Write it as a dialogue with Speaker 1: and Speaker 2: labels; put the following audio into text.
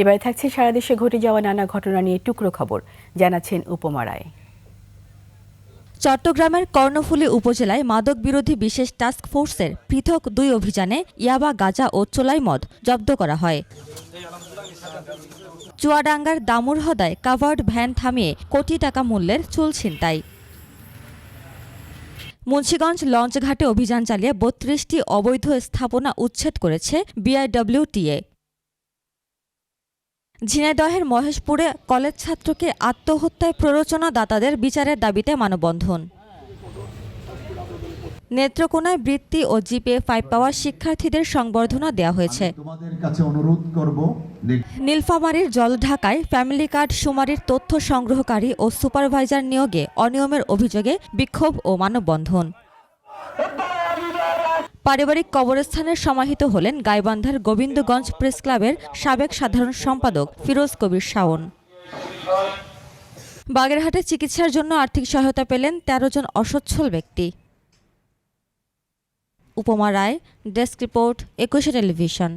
Speaker 1: এবারে থাকছে সারা দেশে ঘটে যাওয়া নানা ঘটনা নিয়ে টুকরো খবর, জানাচ্ছেন উপমা রায়।
Speaker 2: চট্টগ্রামের কর্ণফুলী উপজেলায় মাদক বিরোধী বিশেষ টাস্ক ফোর্সের পৃথক 2 অভিযানে ইয়াবা, গাঁজা ও চোলাই মদ জব্দ করা হয়। চুয়াডাঙ্গার দামুড়হদায় কাভার্ড ভ্যান থামিয়ে কোটি টাকা মূল্যের চুল ছিনতাই। মুন্সিগঞ্জ লঞ্চঘাটে অভিযান চালিয়ে 32টি অবৈধ স্থাপনা উচ্ছেদ করেছে বিআইডব্লিউটিএ। ঝিনাইদহের মহেশপুরে কলেজ ছাত্রকে আত্মহত্যায় প্ররোচনা দাতাদের বিচারের দাবিতে মানববন্ধন। নেত্রকোনায় বৃত্তি ও জিপিএ-5 পাওয়া শিক্ষার্থীদের সংবর্ধনা দেওয়া হয়েছে। নীলফামারীর জলঢাকায় ফ্যামিলি কার্ড শুমারির তথ্য সংগ্রহকারী ও সুপারভাইজার নিয়োগে অনিয়মের অভিযোগে বিক্ষোভ ও মানববন্ধন। পারিবারিক কবরস্থানে সমাহিত হলেন গাইবান্ধার গোবিন্দগঞ্জ প্রেস ক্লাবের সাবেক সাধারণ সম্পাদক ফিরোজ কবির শাওন। বাগেরহাটে চিকিৎসার জন্য আর্থিক সহায়তা পেলেন 13 জন অসচ্ছল ব্যক্তি। উপমা রায়, ডেস্ক রিপোর্ট, 21 টেলিভিশন।